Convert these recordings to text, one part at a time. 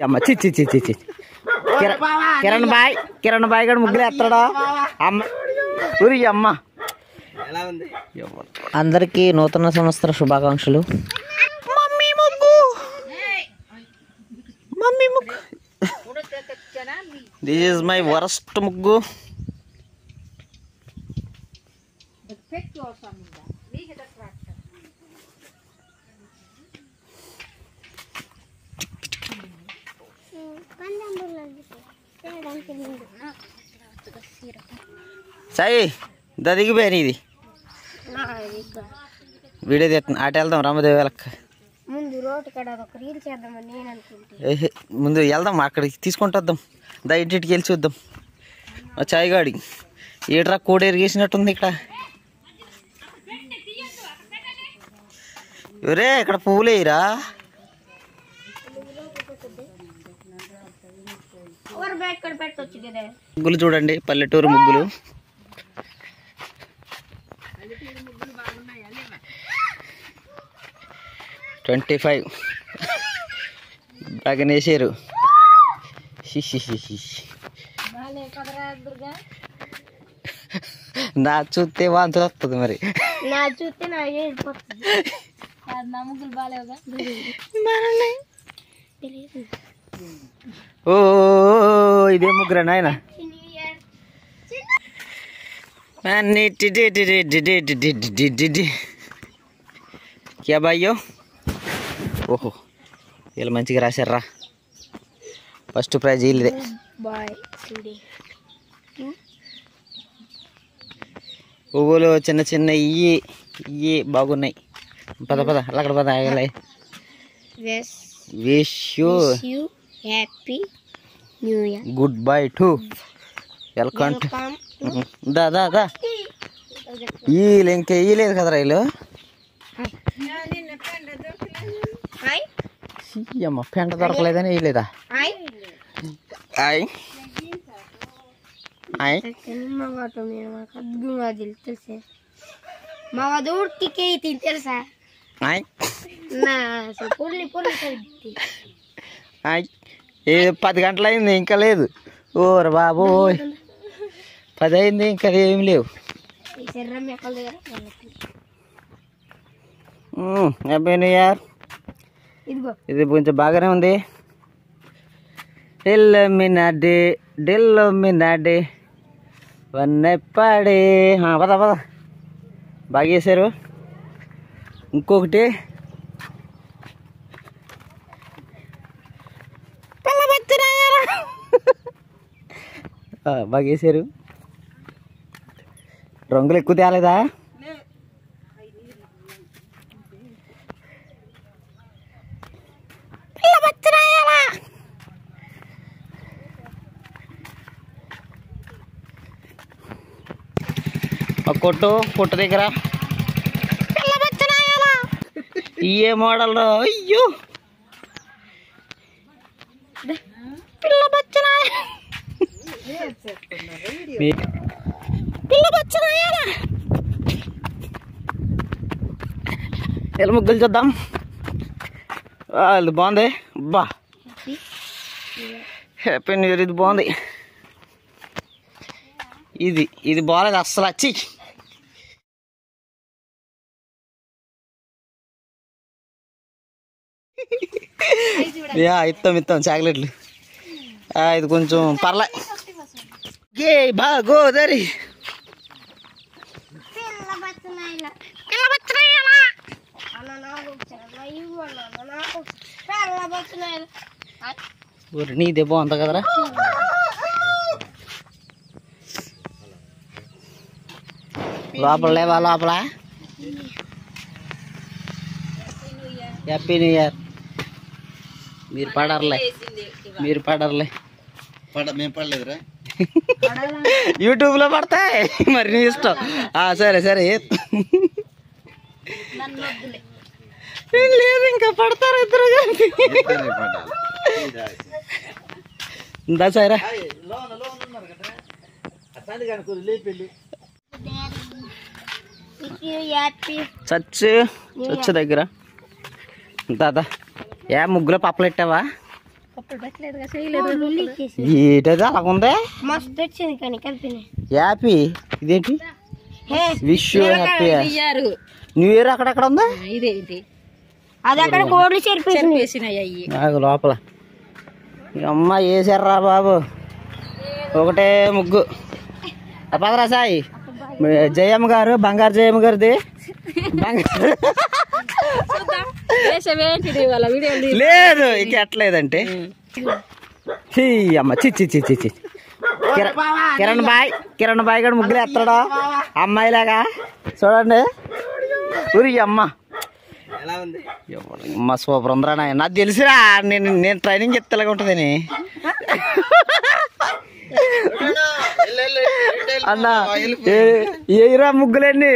అమ్మ చిచ్చి చిచ్చి చిచ్చి కిరణ్ బాయ్ గడు ముగ్గులు ఎత్తాడా అమ్మ ఊరి అమ్మ. అందరికీ నూతన సంవత్సర శుభాకాంక్షలు. మమ్మీ ముగ్గు దిస్ ఈజ్ మై వరస్ట్ ముగ్గు. సాయి దిగిపోయాను ఇది వీడియో తీస్తున్నా. అటు వెళ్దాం రామదేవి వెళ్ళక ముందు వెళ్దాం అక్కడికి తీసుకుంటూ వద్దాం. దా ఇంటికి వెళ్ళి చూద్దాం. చాయ్ గాడి ఏట్రా కోడి ఎరిగేసినట్టుంది ఇక్కడ. ఒరే ఇక్కడ పువ్వులు వేయరా. ముగ్గులు చూడండి పల్లెటూరు ముగ్గులు. $25 బాగా వేసారు. నా చూస్తే వాంతులు వస్తుంది మరి. ఓ ఇదే ముగ్గురా నాయన. క్యా బాయ్యో. ఓహో వీళ్ళు మంచిగా రాశారా. ఫస్ట్ ప్రైజ్ వీళ్ళదే. పువ్వులు చిన్న చిన్న ఇయ్యి బాగున్నాయి. పద అక్కడ పద. Wish you happy new year. Good bye to welcome. దా వీళ్ళు ఇంకా ఇయ్యలేదు కదరా వీళ్ళు. అమ్మ పెంట దొరకలేదని వేయలేదా. ఏ 10 గంటలు అయింది ఇంకా లేదు. ఓర బాబోయ్ 10 అయింది ఇంకా ఏం లేవు. Happy new year. ఇది కొంచెం బాగానే ఉంది. డెల్లోమినాడే వన్నెప్పాడే. పద బాగా చేశారు. ఇంకొకటి బాగా వేసారు. రంగులు ఎక్కువ తేలేదా. కొట్టు దగ్గర ఏ మోడల్. అయ్యో ఎలా ముగ్గులు చూద్దాం. ఇది బాగుంది. బా హ్యాపీ న్యూ ఇయర్. ఇది బాగుంది. ఇది బాగాలేదు అస్సలు. వచ్చి ఇస్తాం చాక్లెట్లు. ఇది కొంచెం పర్లే. బా గోదరి నీదే బాగుంది కదరా. లోపల లేవా లోపల. Happy new year. మీరు పడర్లే మేము పడలేదురా. యూట్యూబ్ లో పడతాయి మరి నీ ఇష్టం. సరే లేదు ఇంకా పడతారు ఇద్దరు. సరే చచ్చు దగ్గర దాదా ఏ ముగ్గులో పప్పలు పెట్టావా. ఏంటది అలాగుంది మస్తు వచ్చింది కానీ కలిపి హ్యాపీ ఇదేంటి విష్ హ్యాపీ న్యూ ఇయర్ అక్కడెక్కడ ఉందా ఇదేంటి అది అక్కడ కోడ్లు చెరిపేసినాయి నాకు లోపల అమ్మ వేసారా బాబు ఒకటే ముగ్గు పదరా సాయి జయమ్మ గారు బంగారు జయమ్మ గారిది లేదు ఇక ఎట్లేదంటే అమ్మ చిచ్చి చిచ్చి చిచ్చి కిరణ్ బాయ్ గడు ముగ్గులు ఎత్తాడా అమ్మాయిలాగా చూడండి ఊరి అమ్మ అమ్మ సూపర్ ఉందిరా నాకు తెలుసురా నేను ట్రైనింగ్ ఎత్తలాగా ఉంటుందని అన్న ఏరా ముగ్గులండి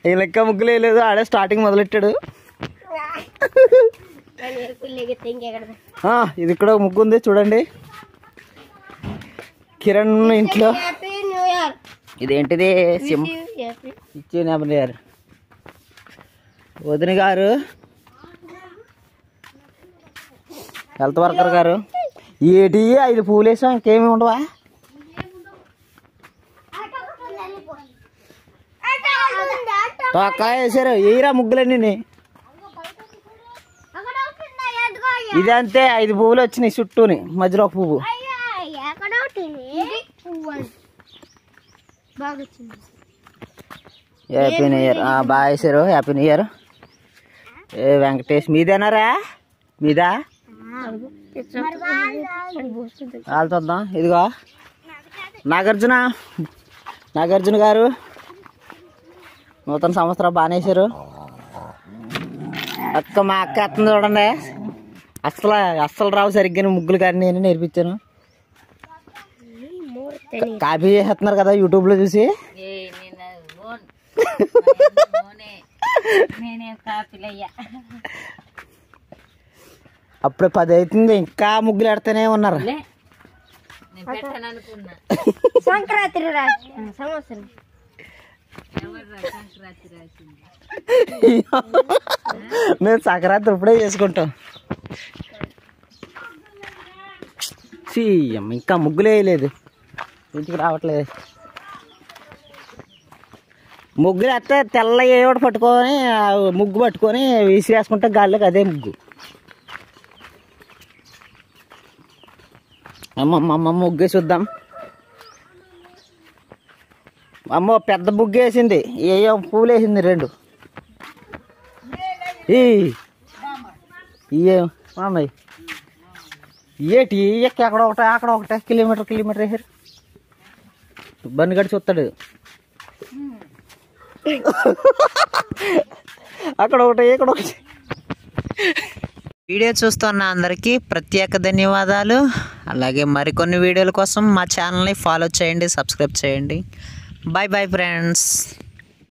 ఈ లెక్క ముగ్గులు వేయలేదు ఆడే స్టార్టింగ్ మొదలెట్టాడు ఇది ఇక్కడ ముగ్గు ఉంది చూడండి కిరణ్ ఇంట్లో ఇదేంటిది ఇచ్చేనారు వదిన గారు హెల్త్ వర్కర్ గారు ఏటి 5 పూలు వేసాం ఇంకేమి ఉండవా తొక్క వేసారు ఏరా ముగ్గులన్నీ ఇది అంతే 5 పువ్వులు వచ్చినాయి చుట్టూని మధ్యలో ఒక పువ్వు హ్యాపీ న్యూ ఇయర్ బాగా వేసారు హ్యాపీ న్యూ ఇయర్ ఏ వెంకటేష్ మీదేనారా మీదా వాళ్ళు చూద్దాం ఇదిగో నాగార్జున గారు నూతన సంవత్సరం బాగానే వేసారు అక్క మా అక్క ఎత్తుంది చూడండి అస్సలు రావు సరిగ్గా ముగ్గులు కానీ నేను నేర్పించాను కాపీ చేస్తున్నారు కదా యూట్యూబ్లో చూసి అప్పుడే 10 అవుతుంది ఇంకా ముగ్గులు ఎడతానే ఉన్నారు సంక్రాంతి సంవత్సరం మేము సంక్రాంతి ఇప్పుడే చేసుకుంటాం ఇంకా ముగ్గులు వేయలేదు ఇంటికి రావట్లేదు ముగ్గులు వేస్తే తెల్ల ఏడు పట్టుకొని ముగ్గు పట్టుకొని విసిరేసుకుంటే గాలిలోకి అదే ముగ్గు అమ్మ ముగ్గు చూద్దాం అమ్మ పెద్ద ముగ్గు వేసింది ఏయో పూలు వేసింది 2 మామయ్య ఏటి అక్కడ ఒకటే కిలోమీటర్ వేసారు బండి గడి చూస్తాడు అక్కడ ఒకటి ఇక్కడ ఒకటి వీడియో చూస్తున్న అందరికీ ప్రత్యేక ధన్యవాదాలు అలాగే మరికొన్ని వీడియోల కోసం మా ఛానల్ని ఫాలో చేయండి సబ్స్క్రైబ్ చేయండి బాయ్ ఫ్రెండ్స్